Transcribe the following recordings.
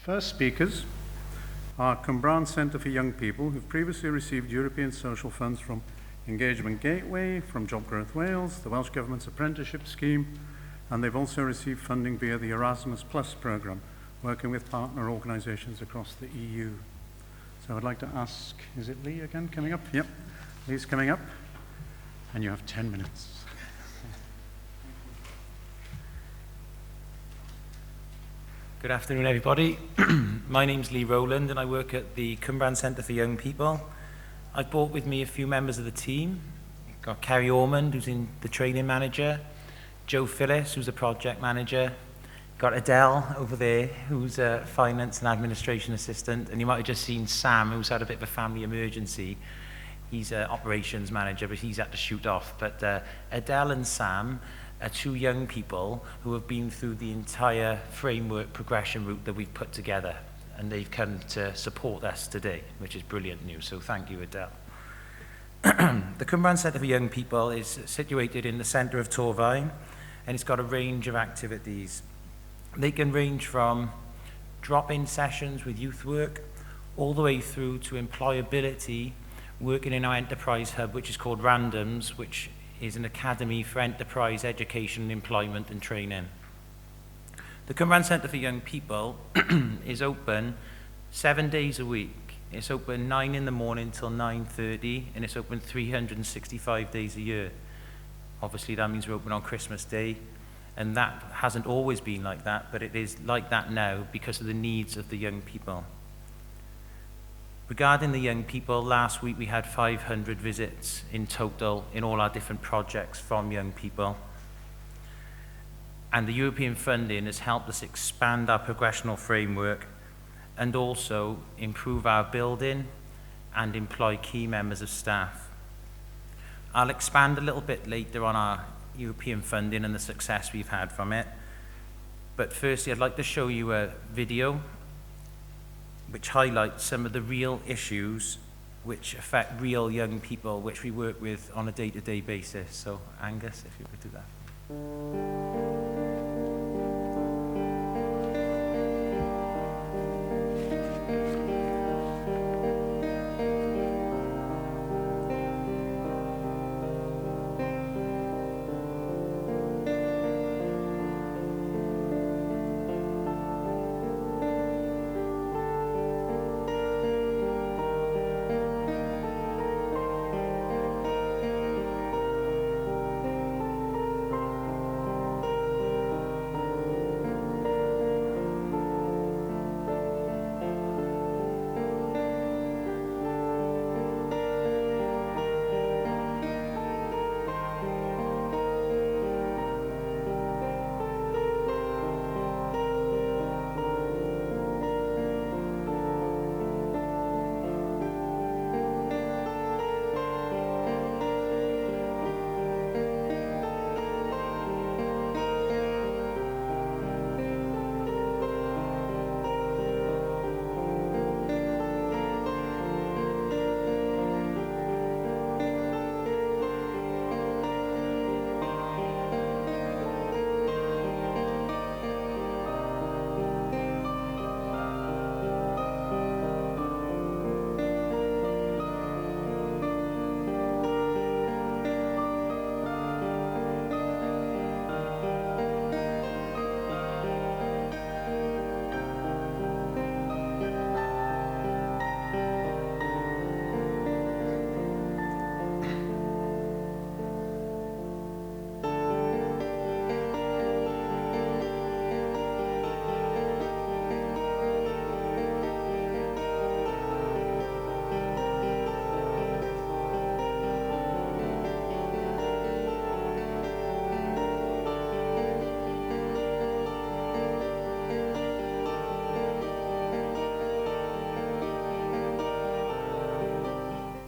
First speakers are Cwmbran Centre for Young People, who've previously received European social funds from Engagement Gateway, from Job Growth Wales, the Welsh Government's apprenticeship scheme, and they've also received funding via the Erasmus Plus programme, working with partner organisations across the EU. So I'd like to ask, is it Lee again coming up? Yep, Lee's coming up, and you have 10 minutes. Good afternoon, everybody. My name's Lee Rowland, and I work at the Cwmbran Centre for Young People. I've brought with me a few members of the team. We've got Kerry Ormond, who's the training manager, Joe Phillis, who's a project manager, got Adele over there, who's a finance and administration assistant, and you might have just seen Sam, who's had a bit of a family emergency. He's an operations manager, but he's had to shoot off. But Adele and Sam are two young people who have been through the entire framework progression route that we've put together, and they've come to support us today, which is brilliant news, so thank you, Adele. The Cwmbran Centre for Young People is situated in the centre of Torfaen, and it's got a range of activities. They can range from drop-in sessions with youth work, all the way through to employability, working in our enterprise hub, which is called Randoms, which is an academy for enterprise education, employment and training. The Cwmbran Centre for Young People is open 7 days a week. It's open 9 in the morning till 9:30, and it's open 365 days a year. Obviously that means we're open on Christmas Day, and that hasn't always been like that, but it is like that now because of the needs of the young people. Regarding the young people, last week we had 500 visits in total in all our different projects from young people. And the European funding has helped us expand our progressional framework and also improve our building and employ key members of staff. I'll expand a little bit later on our European funding and the success we've had from it. But firstly, I'd like to show you a video which highlights some of the real issues which affect real young people, which we work with on a day-to-day basis. So, Angus, if you could do that.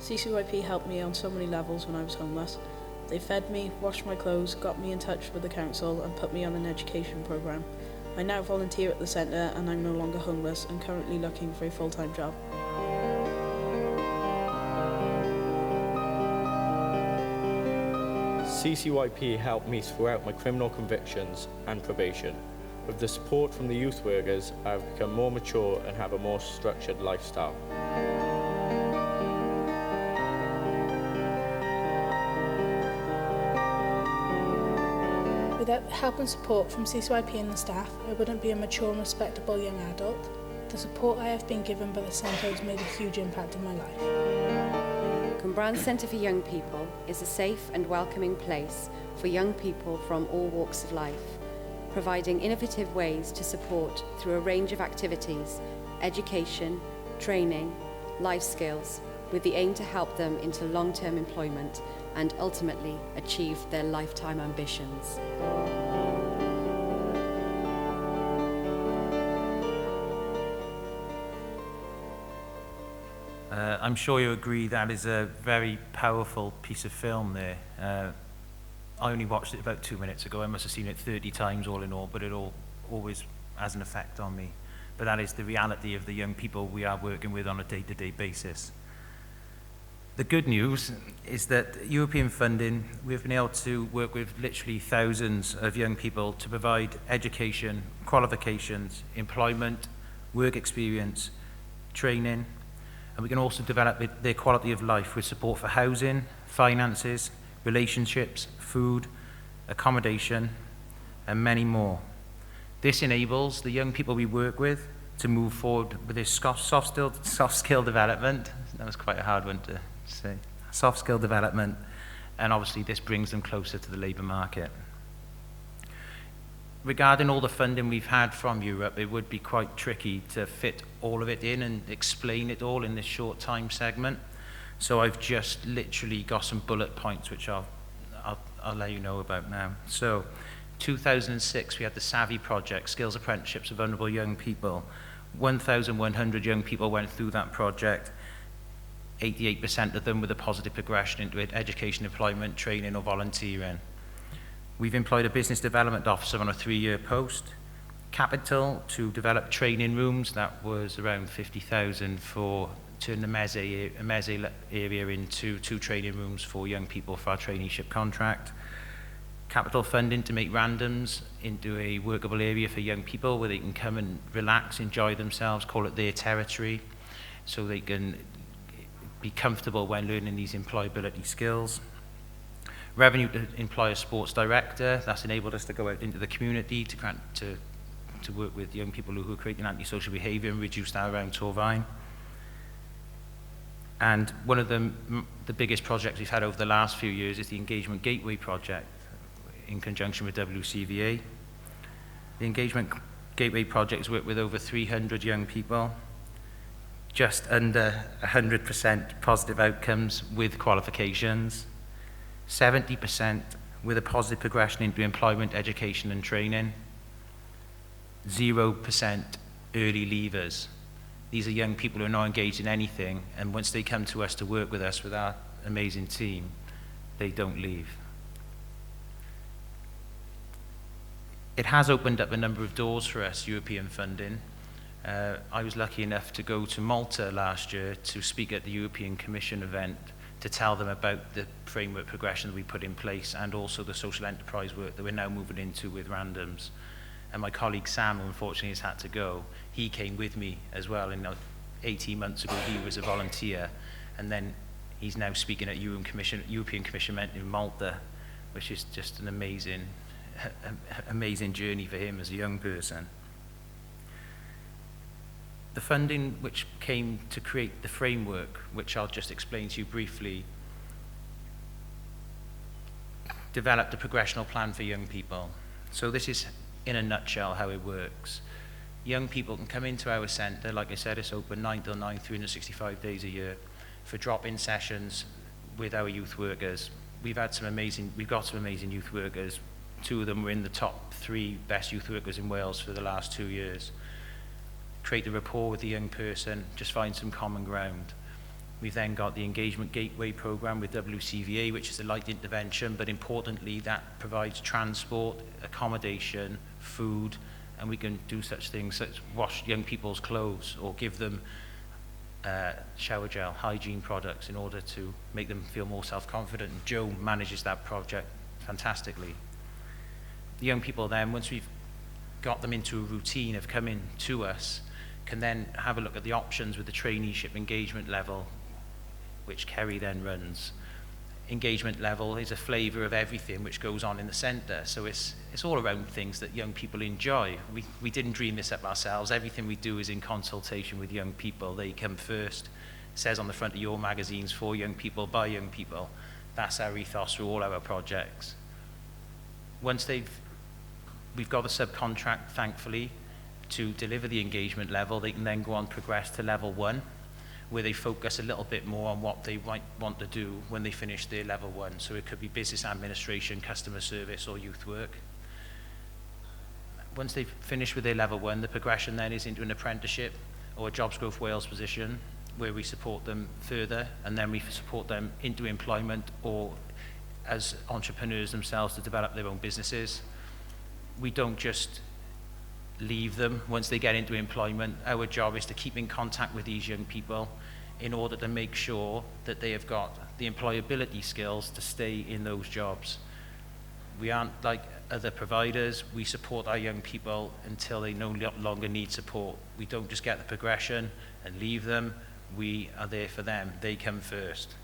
CCYP helped me on so many levels when I was homeless. They fed me, washed my clothes, got me in touch with the council and put me on an education programme. I now volunteer at the centre and I'm no longer homeless and currently looking for a full-time job. CCYP helped me throughout my criminal convictions and probation. With the support from the youth workers, I have become more mature and have a more structured lifestyle. Without the help and support from CCYP and the staff, I wouldn't be a mature and respectable young adult. The support I have been given by the centre has made a huge impact in my life. Cwmbran Centre for Young People is a safe and welcoming place for young people from all walks of life, providing innovative ways to support through a range of activities, education, training, life skills, with the aim to help them into long-term employment and ultimately achieve their lifetime ambitions. I'm sure you agree that is a very powerful piece of film there. I only watched it about 2 minutes ago. I must have seen it 30 times all in all, but it always has an effect on me. But that is the reality of the young people we are working with on a day-to-day basis. The good news is that European funding, we've been able to work with literally thousands of young people to provide education, qualifications, employment, work experience, training, and we can also develop their quality of life with support for housing, finances, relationships, food, accommodation, and many more. This enables the young people we work with to move forward with this soft skill development. That was quite a hard one to say. Soft skill development, and obviously this brings them closer to the labour market. Regarding all the funding we've had from Europe, it would be quite tricky to fit all of it in and explain it all in this short time segment. So I've just literally got some bullet points which I'll let you know about now. So 2006 we had the Savvy project, skills apprenticeships for vulnerable young people. 1,100 young people went through that project. 88% of them with a positive progression into education, employment, training or volunteering. We've employed a business development officer on a 3-year post. Capital to develop training rooms, that was around 50,000 for turn the Meze area into 2 training rooms for young people for our traineeship contract. Capital funding to make randoms into a workable area for young people where they can come and relax, enjoy themselves, call it their territory, so they can be comfortable when learning these employability skills. Revenue to employ a sports director, that's enabled us to go out into the community to work with young people who are creating antisocial behaviour and reduce that around Torvine. And one of the biggest projects we've had over the last few years is the Engagement Gateway project in conjunction with WCVA. The Engagement Gateway project has worked with over 300 young people, just under 100% positive outcomes with qualifications, 70% with a positive progression into employment, education and training, 0% early leavers. These are young people who are not engaged in anything, and once they come to us to work with us with our amazing team, they don't leave. It has opened up a number of doors for us, European funding. I was lucky enough to go to Malta last year to speak at the European Commission event to tell them about the framework progression that we put in place and also the social enterprise work that we're now moving into with randoms. And my colleague Sam, who unfortunately has had to go, he came with me as well. And 18 months ago, he was a volunteer. And then he's now speaking at European Commission event in Malta, which is just an amazing journey for him as a young person. The funding which came to create the framework, which I'll just explain to you briefly, developed a progressional plan for young people. So this is, in a nutshell, how it works. Young people can come into our centre. Like I said, it's open 9 till 9, 365 days a year, for drop-in sessions with our youth workers. We've got some amazing youth workers. 2 of them were in the top 3 best youth workers in Wales for the last 2 years. Create a rapport with the young person, just find some common ground. We've then got the Engagement Gateway programme with WCVA, which is a light intervention, but importantly that provides transport, accommodation, food, and we can do such things as wash young people's clothes or give them shower gel, hygiene products in order to make them feel more self-confident. Joe manages that project fantastically. The young people then, once we've got them into a routine of coming to us can then have a look at the options with the traineeship engagement level, which Kerry then runs. Engagement level is a flavour of everything which goes on in the centre, so it's all around things that young people enjoy. We didn't dream this up ourselves. Everything we do is in consultation with young people. They come first. It says on the front of your magazines, for young people, by young people. That's our ethos through all our projects. Once we've got a subcontract, thankfully, to deliver the engagement level, they can then go on progress to level 1, where they focus a little bit more on what they might want to do when they finish their level 1. So it could be business administration, customer service, or youth work. Once they've finished with their level 1, the progression then is into an apprenticeship or a Jobs Growth Wales position, where we support them further, and then we support them into employment or as entrepreneurs themselves to develop their own businesses. We don't just leave them once they get into employment. Our job is to keep in contact with these young people in order to make sure that they have got the employability skills to stay in those jobs. We aren't like other providers. We support our young people until they no longer need support. We don't just get the progression and leave them. We are there for them. They come first.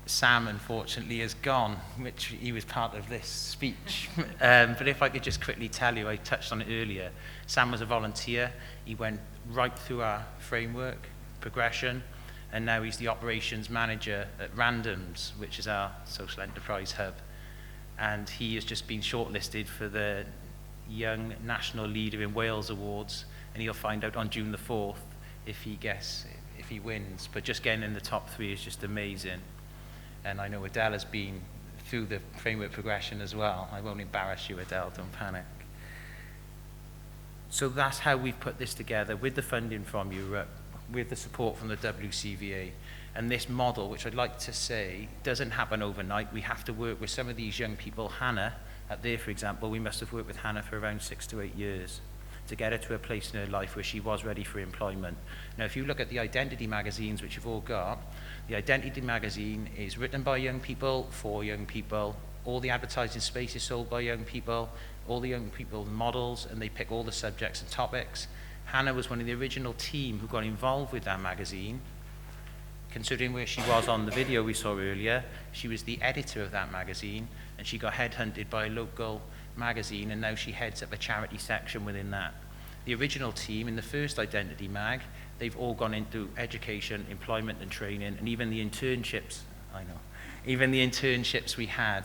Sam, unfortunately, is gone, which he was part of this speech. But if I could just quickly tell you, I touched on it earlier. Sam was a volunteer. He went right through our framework, progression, and now he's the operations manager at Randoms, which is our social enterprise hub. And he has just been shortlisted for the Young National Leader in Wales Awards, and he'll find out on June the 4th if he wins. But just getting in the top 3 is just amazing. And I know Adele has been through the framework progression as well. I won't embarrass you, Adele, don't panic. So that's how we've put this together, with the funding from Europe, with the support from the WCVA. And this model, which I'd like to say, doesn't happen overnight. We have to work with some of these young people. Hannah, up there, for example, we must have worked with Hannah for around 6 to 8 years to get her to a place in her life where she was ready for employment. Now, if you look at the identity magazines, which you've all got, the identity magazine is written by young people, for young people. All the advertising space is sold by young people. All the young people models, and they pick all the subjects and topics. Hannah was one of the original team who got involved with that magazine. Considering where she was on the video we saw earlier, she was the editor of that magazine, and she got headhunted by a local magazine, and now she heads up a charity section within that. The original team in the first identity mag, they've all gone into education, employment and training, and even the internships, even the internships we had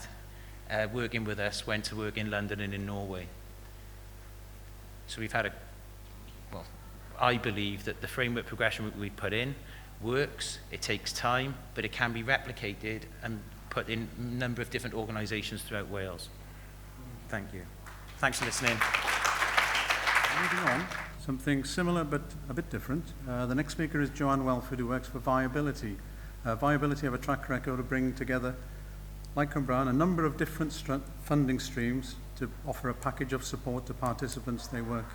working with us went to work in London and in Norway. So we've had I believe that the framework progression we put in works. It takes time, but it can be replicated and put in a number of different organisations throughout Wales. Thank you. Thanks for listening. Moving on, something similar but a bit different. The next speaker is Joanne Welford, who works for Viability. Viability have a track record of bringing together, like Cwmbran, a number of different funding streams to offer a package of support to participants they work.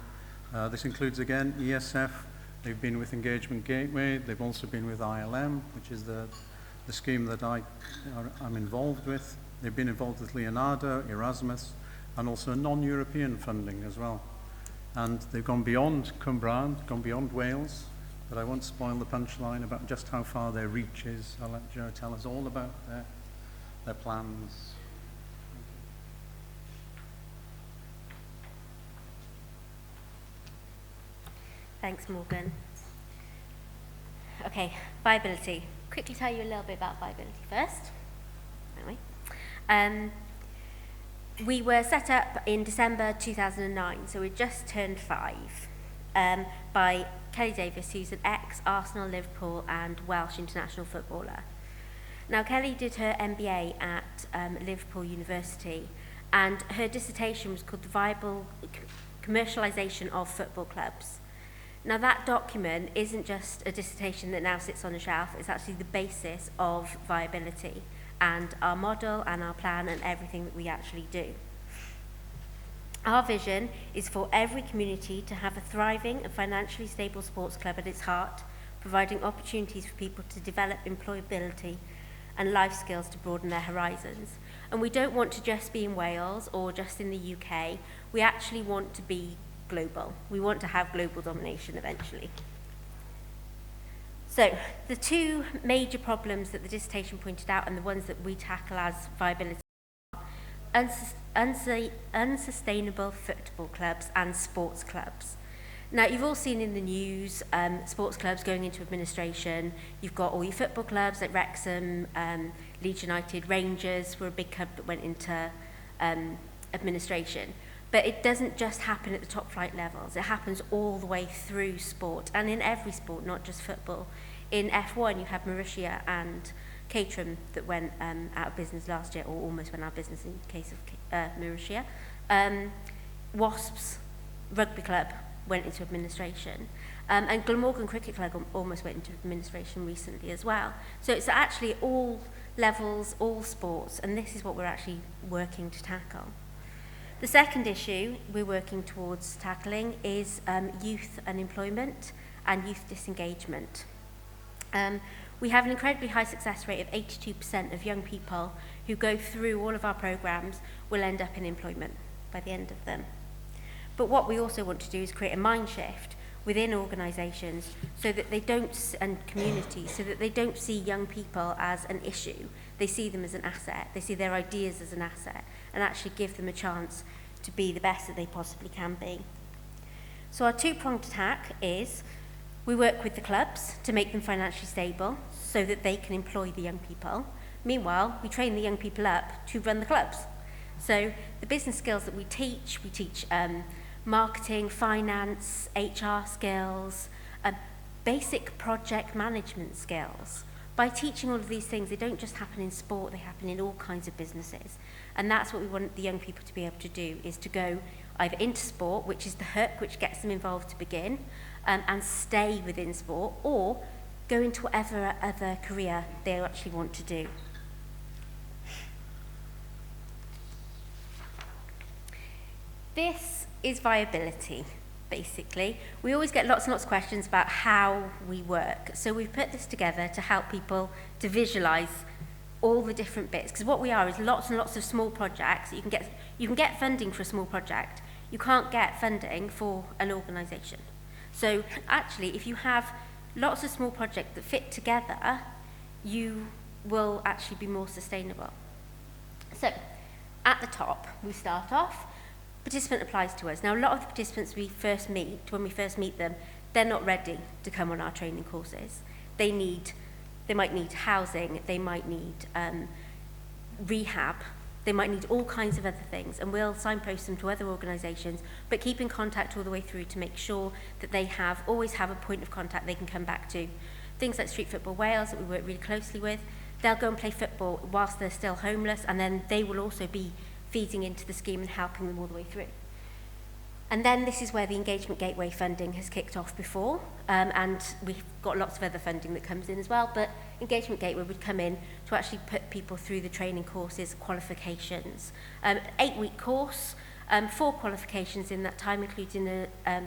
This includes, again, ESF. They've been with Engagement Gateway. They've also been with ILM, which is the scheme that I'm involved with. They've been involved with Leonardo, Erasmus, and also non-European funding as well. And they've gone beyond Cwmbran, gone beyond Wales, but I won't spoil the punchline about just how far their reach is. I'll let Jo tell us all about their plans. Thanks, Morgan. Okay, Viability. Quickly tell you a little bit about Viability first. Anyway, we were set up in December 2009, so we just turned 5, by Kelly Davis, who's an ex-Arsenal, Liverpool and Welsh international footballer. Now, Kelly did her MBA at Liverpool University, and her dissertation was called The Viable Commercialisation of Football Clubs. Now, that document isn't just a dissertation that now sits on a shelf, it's actually the basis of Viability and our model and our plan and everything that we actually do. Our vision is for every community to have a thriving and financially stable sports club at its heart, providing opportunities for people to develop employability and life skills to broaden their horizons. And we don't want to just be in Wales or just in the UK. We actually want to be global. We want to have global domination eventually. So the two major problems that the dissertation pointed out and the ones that we tackle as viability are unsustainable football clubs and sports clubs. Now, you've all seen in the news sports clubs going into administration. You've got all your football clubs like Wrexham, Leeds United, Rangers were a big club that went into administration. But it doesn't just happen at the top flight levels. It happens all the way through sport, and in every sport, not just football. In F1, you have Mauritius and Caterham that went out of business last year, or almost went out of business in the case of Mauritius. Wasps Rugby Club went into administration. And Glamorgan Cricket Club almost went into administration recently as well. So it's actually all levels, all sports, and this is what we're actually working to tackle. The second issue we're working towards tackling is youth unemployment and youth disengagement. We have an incredibly high success rate of 82% of young people who go through all of our programs will end up in employment by the end of them. But what we also want to do is create a mind shift within organisations so that they don't, and communities, so that they don't see young people as an issue. They see them as an asset. They see their ideas as an asset and actually give them a chance to be the best that they possibly can be. So our two-pronged attack is we work with the clubs to make them financially stable so that they can employ the young people. Meanwhile, we train the young people up to run the clubs. So the business skills that we teach marketing, finance, HR skills, basic project management skills. By teaching all of these things, they don't just happen in sport, they happen in all kinds of businesses. And that's what we want the young people to be able to do, is to go either into sport, which is the hook, which gets them involved to begin, and stay within sport, or go into whatever other career they actually want to do. This is viability, basically. We always get lots and lots of questions about how we work. So we've put this together to help people to visualise all the different bits. Because what we are is lots and lots of small projects. You can get funding for a small project. You can't get funding for an organisation. So actually, if you have lots of small projects that fit together, you will actually be more sustainable. So at the top, we start off. Participant applies to us. Now, a lot of the participants when we first meet them, they're not ready to come on our training courses. They might need housing, they might need rehab, they might need all kinds of other things, and we'll signpost them to other organisations, but keep in contact all the way through to make sure that they always have a point of contact they can come back to. Things like Street Football Wales that we work really closely with, they'll go and play football whilst they're still homeless, and then they will also be feeding into the scheme and helping them all the way through. And then this is where the Engagement Gateway funding has kicked off before, and we've got lots of other funding that comes in as well, but Engagement Gateway would come in to actually put people through the training courses, qualifications. 8-week course, 4 qualifications in that time, including a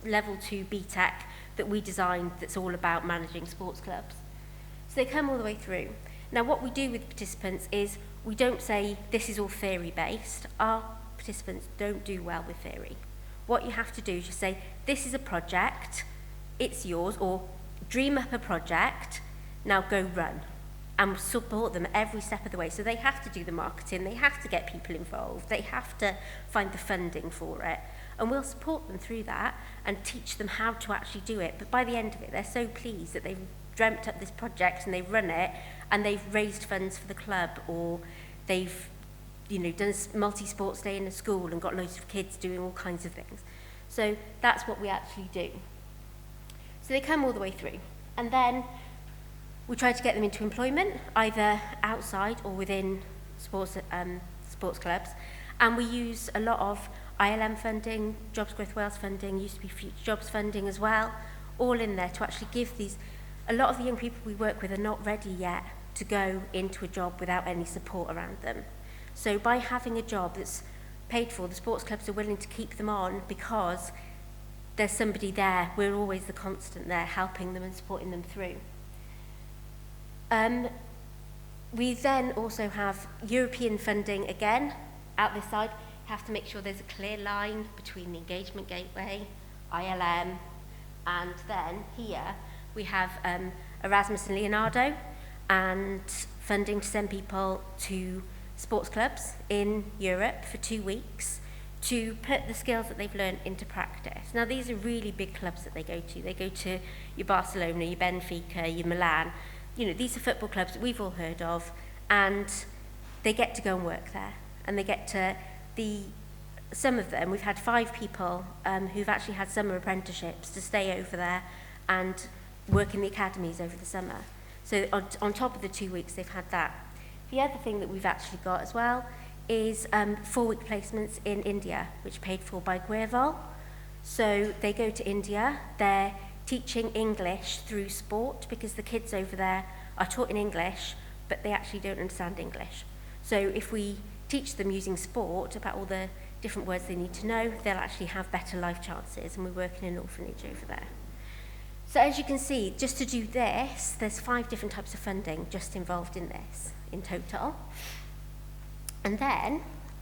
level 2 BTEC that we designed that's all about managing sports clubs. So they come all the way through. Now, what we do with participants is we don't say this is all theory-based. Our participants don't do well with theory. What you have to do is just say, this is a project, it's yours, or dream up a project, now go run. And we'll support them every step of the way. So they have to do the marketing, they have to get people involved, they have to find the funding for it. And we'll support them through that and teach them how to actually do it. But by the end of it, they're so pleased that they've dreamt up this project and they've run it and they've raised funds for the club, or they've done a multi-sports day in a school and got loads of kids doing all kinds of things. So that's what we actually do. So they come all the way through. And then we try to get them into employment, either outside or within sports clubs. And we use a lot of ILM funding, Jobs Growth Wales funding, used to be Future Jobs funding as well, all in there to actually give these. A lot of the young people we work with are not ready yet to go into a job without any support around them. So by having a job that's paid for, the sports clubs are willing to keep them on because there's somebody there. We're always the constant there, helping them and supporting them through. We then also have European funding again out this side. You have to make sure there's a clear line between the Engagement Gateway, ILM, and then here we have Erasmus and Leonardo, and funding to send people to sports clubs in Europe for 2 weeks to put the skills that they've learned into practice. Now, these are really big clubs that they go to. They go to your Barcelona, your Benfica, your Milan. You know, these are football clubs that we've all heard of, and they get to go and work there. And they get to, some of them, we've had 5 people who've actually had summer apprenticeships to stay over there and work in the academies over the summer. So on top of the 2 weeks, they've had that. The other thing that we've actually got as well is 4-week placements in India, which are paid for by Gwirfol. So they go to India, they're teaching English through sport, because the kids over there are taught in English, but they actually don't understand English. So if we teach them using sport about all the different words they need to know, they'll actually have better life chances, and we work in an orphanage over there. So as you can see, just to do this, there's 5 different types of funding just involved in this in total. And then,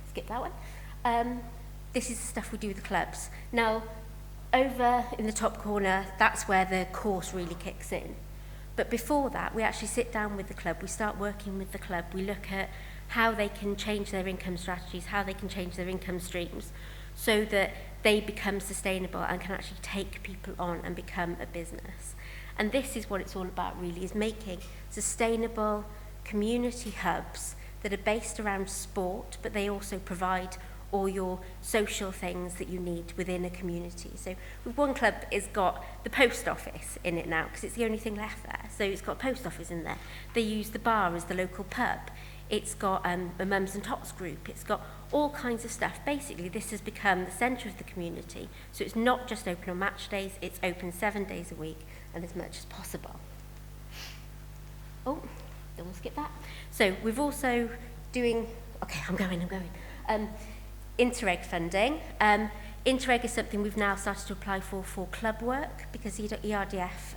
skip that one, this is the stuff we do with the clubs. Now, over in the top corner, that's where the course really kicks in. But before that, we actually sit down with the club, we start working with the club, we look at how they can change their income strategies, how they can change their income streams, so that they become sustainable and can actually take people on and become a business. And this is what it's all about, really, is making sustainable community hubs that are based around sport, but they also provide all your social things that you need within a community. So with one club, it's got the post office in it now, because it's the only thing left there. So it's got a post office in there. They use the bar as the local pub. It's got a mums and tots group. It's got all kinds of stuff. Basically, this has become the centre of the community. So it's not just open on match days, it's open 7 days a week and as much as possible. Oh, don't want to skip that. So we've also doing, okay, I'm going. Interreg funding. Interreg is something we've now started to apply for club work, because ERDF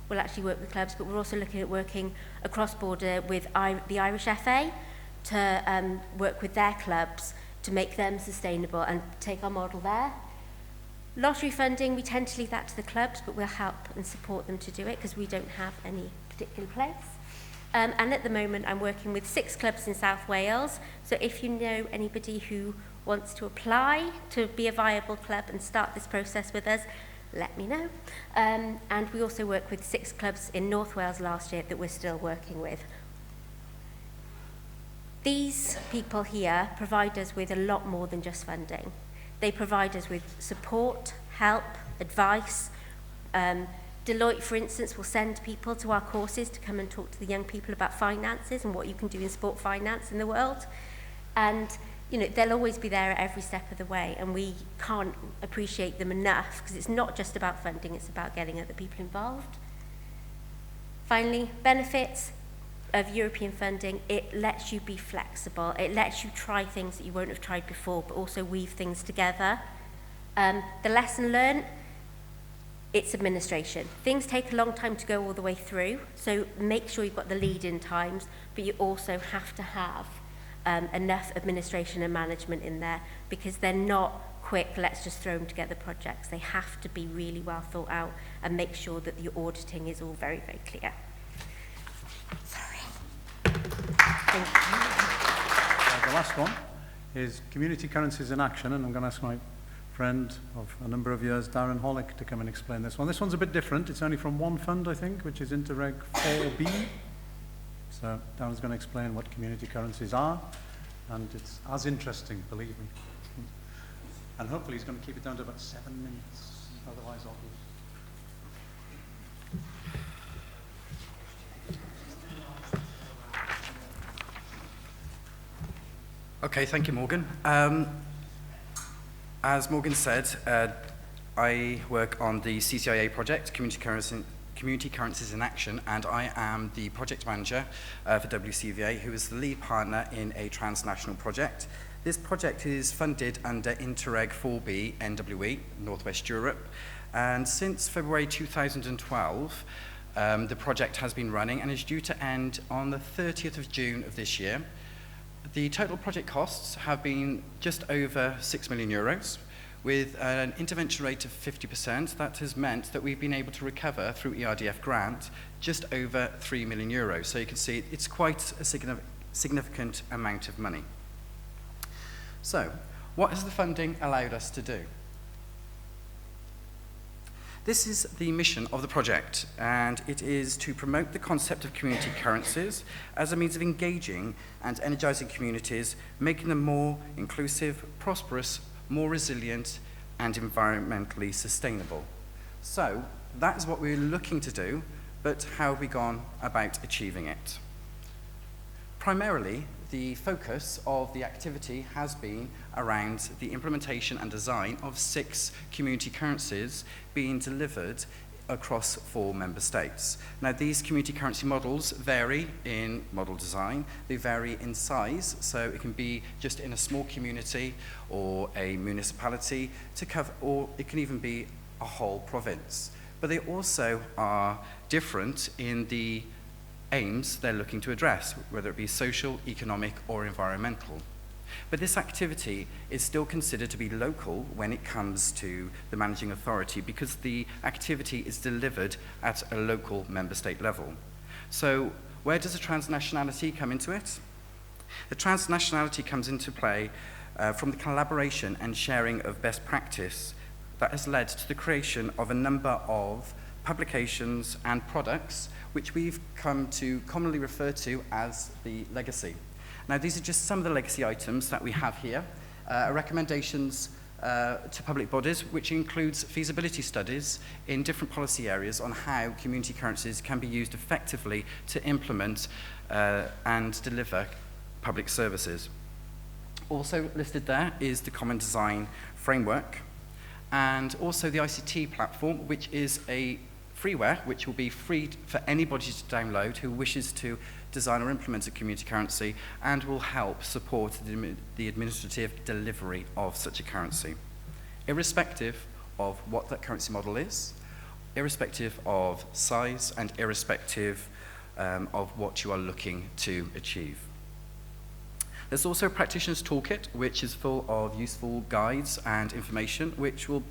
will actually work with clubs, but we're also looking at working across border with the Irish FA to work with their clubs to make them sustainable and take our model there. Lottery funding, we tend to leave that to the clubs, but we'll help and support them to do it because we don't have any particular place. And at the moment, I'm working with 6 clubs in South Wales. So if you know anybody who wants to apply to be a viable club and start this process with us, let me know. And we also work with 6 clubs in North Wales last year that we're still working with. These people here provide us with a lot more than just funding. They provide us with support, help, advice. Deloitte, for instance, will send people to our courses to come and talk to the young people about finances and what you can do in sport finance in the world. And, you know, they'll always be there at every step of the way, and we can't appreciate them enough, because it's not just about funding, it's about getting other people involved. Finally, benefits of European funding: it lets you be flexible, it lets you try things that you won't have tried before, but also weave things together. The lesson learned: it's administration. Things take a long time to go all the way through, so make sure you've got the lead-in times, but you also have to have enough administration and management in there, because they're not quick, let's just throw them together projects. They have to be really well thought out and make sure that the auditing is all very, very clear. Sorry. Thank you. The last one is Community Currencies in Action, and I'm going to ask my friend of a number of years, Darren Hollick, to come and explain this one. This one's a bit different. It's only from one fund, I think, which is Interreg 4B. So Darren's going to explain what community currencies are, and it's as interesting, believe me. And hopefully he's going to keep it down to about 7 minutes. Otherwise, I'll be... Okay, thank you, Morgan. As Morgan said, I work on the CCIA project, Community Currencies in Action, and I am the project manager for WCVA, who is the lead partner in a transnational project. This project is funded under Interreg 4B NWE, Northwest Europe, and since February 2012, The project has been running and is due to end on the 30th of June of this year. The total project costs have been just over €6 million, with an intervention rate of 50%. That has meant that we've been able to recover through ERDF grant just over €3 million. So you can see it's quite a significant amount of money. So, what has the funding allowed us to do? This is the mission of the project, and it is to promote the concept of community currencies as a means of engaging and energizing communities, making them more inclusive, prosperous, more resilient, and environmentally sustainable. So, that is what we're looking to do, but how have we gone about achieving it? Primarily, the focus of the activity has been around the implementation and design of 6 community currencies being delivered across 4 member states. Now, these community currency models vary in model design, they vary in size, so it can be just in a small community or a municipality to cover, or it can even be a whole province. But they also are different in the aims they're looking to address, whether it be social, economic, or environmental. But this activity is still considered to be local when it comes to the managing authority, because the activity is delivered at a local member state level. So where does the transnationality come into it? The transnationality comes into play from the collaboration and sharing of best practice that has led to the creation of a number of publications and products which we've come to commonly refer to as the legacy. Now, these are just some of the legacy items that we have here. Recommendations to public bodies, which includes feasibility studies in different policy areas on how community currencies can be used effectively to implement and deliver public services. Also listed there is the Common Design Framework, and also the ICT platform, which is a freeware which will be free for anybody to download who wishes to design or implement a community currency, and will help support the administrative delivery of such a currency, irrespective of what that currency model is, irrespective of size, and irrespective of what you are looking to achieve. There's also a practitioner's toolkit, which is full of useful guides and information, which will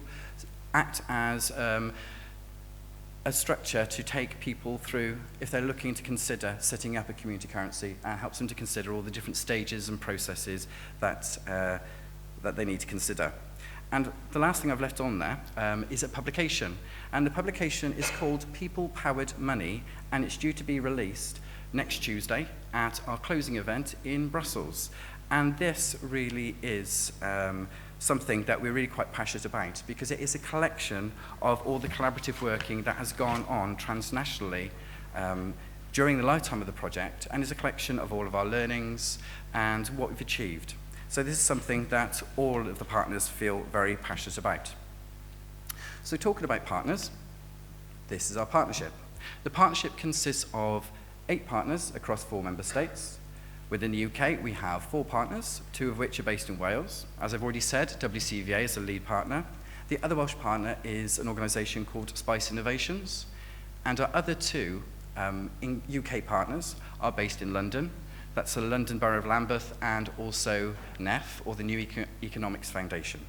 act as a structure to take people through if they're looking to consider setting up a community currency, and helps them to consider all the different stages and processes that they need to consider. And the last thing I've left on there is a publication. And the publication is called People-Powered Money, and it's due to be released next Tuesday at our closing event in Brussels. And this really is something that we're really quite passionate about, because it is a collection of all the collaborative working that has gone on transnationally during the lifetime of the project, and is a collection of all of our learnings and what we've achieved. So this is something that all of the partners feel very passionate about. So talking about partners, this is our partnership. The partnership consists of 8 partners across 4 member states. Within the UK, we have 4 partners, 2 of which are based in Wales. As I've already said, WCVA is the lead partner. The other Welsh partner is an organisation called Spice Innovations, and our other 2 UK partners are based in London. That's the London Borough of Lambeth, and also NEF, or the New Economics Foundation.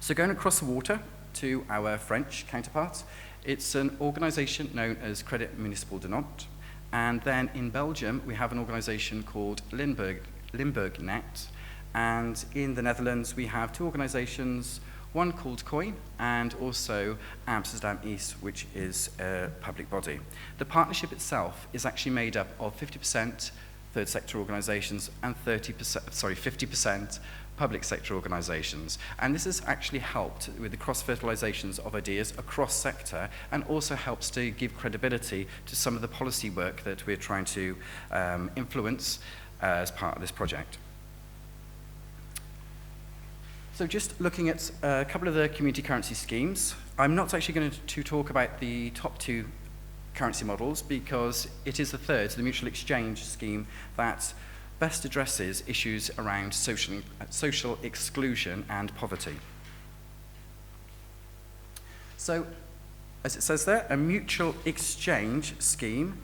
So going across the water to our French counterparts, it's an organisation known as Crédit Municipal de Nantes. And then in Belgium, we have an organisation called Limburg Net. And in the Netherlands, we have 2 organisations, one called Coin, and also Amsterdam East, which is a public body. The partnership itself is actually made up of 50% third sector organisations and 50% public sector organisations. And this has actually helped with the cross-fertilizations of ideas across sector, and also helps to give credibility to some of the policy work that we're trying to influence as part of this project. So just looking at a couple of the community currency schemes, I'm not actually going to talk about the top 2 currency models, because it is the third, the mutual exchange scheme, that best addresses issues around social exclusion and poverty. So as it says there, a mutual exchange scheme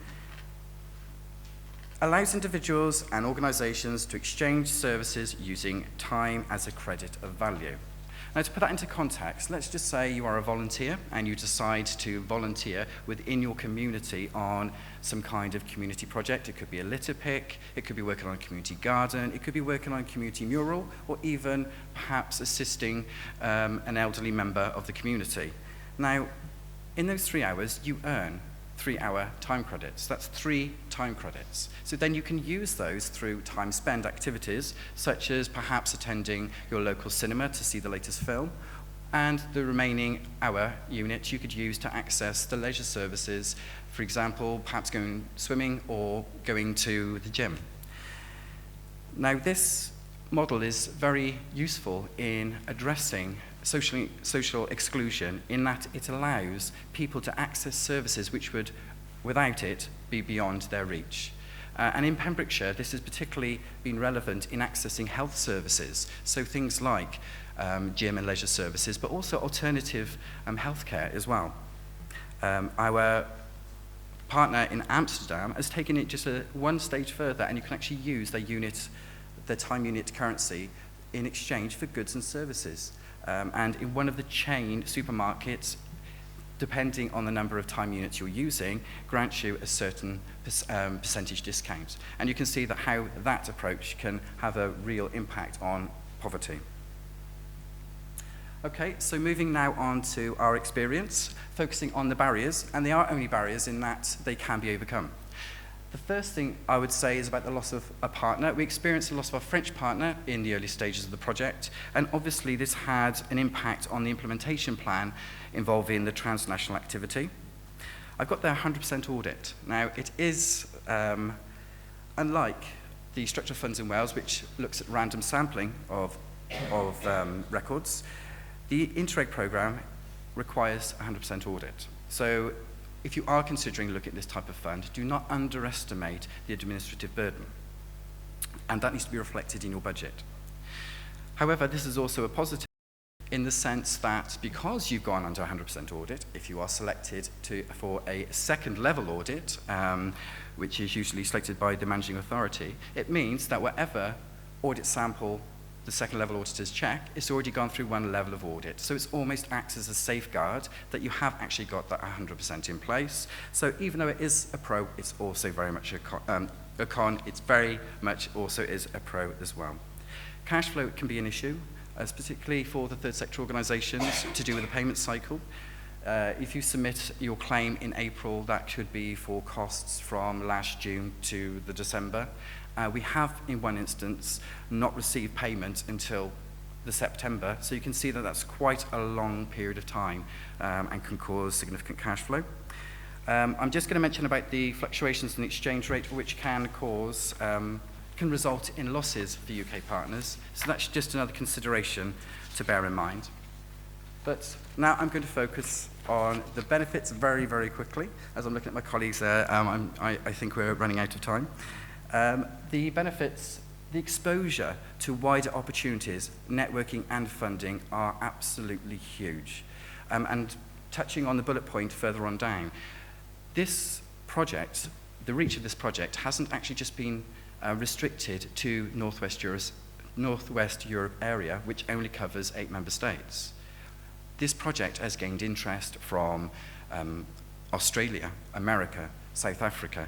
allows individuals and organisations to exchange services using time as a credit of value. Now, to put that into context, let's just say you are a volunteer and you decide to volunteer within your community on some kind of community project. It could be a litter pick, it could be working on a community garden, it could be working on a community mural, or even perhaps assisting an elderly member of the community. Now, in those 3 hours, you earn 3-hour time credits. That's 3 time credits. So then you can use those through time spent activities, such as perhaps attending your local cinema to see the latest film, and the remaining hour unit you could use to access the leisure services, for example, perhaps going swimming or going to the gym. Now, this model is very useful in addressing social exclusion, in that it allows people to access services which would, without it, be beyond their reach. And in Pembrokeshire, this has particularly been relevant in accessing health services, so things like gym and leisure services, but also alternative healthcare as well. Our partner in Amsterdam has taken it just one stage further, and you can actually use their time unit currency in exchange for goods and services. And in one of the chain supermarkets, depending on the number of time units you're using, grants you a certain percentage discount. And you can see that how that approach can have a real impact on poverty. Okay, so moving now on to our experience, focusing on the barriers, and they are only barriers in that they can be overcome. The first thing I would say is about the loss of a partner. We experienced the loss of our French partner in the early stages of the project, and obviously this had an impact on the implementation plan involving the transnational activity. I've got their 100% audit. Now, it is, unlike the structural funds in Wales, which looks at random sampling of records, the Interreg programme requires 100% audit. So if you are considering looking at this type of fund, do not underestimate the administrative burden. And that needs to be reflected in your budget. However, this is also a positive in the sense that because you've gone under 100% audit, if you are selected for a second level audit, which is usually selected by the managing authority, it means that whatever audit sample the second level auditors check, it's already gone through one level of audit. So it's almost acts as a safeguard that you have actually got that 100% in place. So even though it is a pro, it's also very much a con. It's very much also is a pro as well. Cash flow can be an issue, particularly for the third sector organisations to do with the payment cycle. If you submit your claim in April, that could be for costs from last June to the December. We have, in one instance, not received payment until the September, so you can see that that's quite a long period of time and can cause significant cash flow. I'm just going to mention about the fluctuations in the exchange rate, which can result in losses for UK partners. So that's just another consideration to bear in mind. But now I'm going to focus on the benefits very, very quickly. As I'm looking at my colleagues there, I think we're running out of time. The benefits, the exposure to wider opportunities, networking and funding are absolutely huge. And touching on the bullet point further on down, this project, the reach of this project hasn't actually just been restricted to Northwest Europe area, which only covers 8 member states. This project has gained interest from Australia, America, South Africa,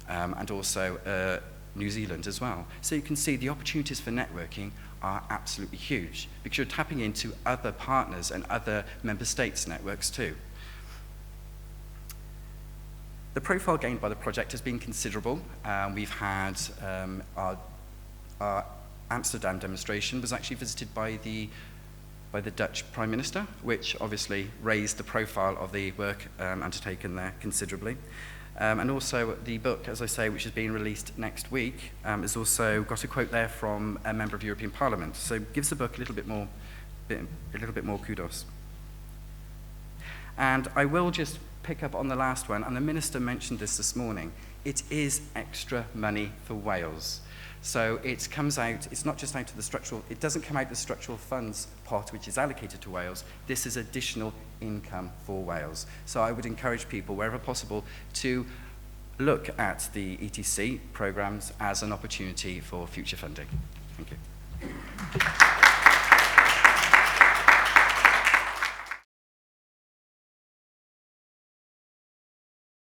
and also New Zealand as well. So you can see the opportunities for networking are absolutely huge because you're tapping into other partners and other member states' networks too. The profile gained by the project has been considerable. We've had our Amsterdam demonstration was actually visited by the Dutch Prime Minister, which obviously raised the profile of the work undertaken there considerably. And also the book, as I say, which is being released next week, has also got a quote there from a member of European Parliament. So gives the book a little bit more kudos. And I will just pick up on the last one, and the Minister mentioned this morning. It is extra money for Wales. So it comes out, it's not just out of the structural, it doesn't come out of the structural funds pot which is allocated to Wales. This is additional income for Wales. So I would encourage people, wherever possible, to look at the ETC programmes as an opportunity for future funding. Thank you.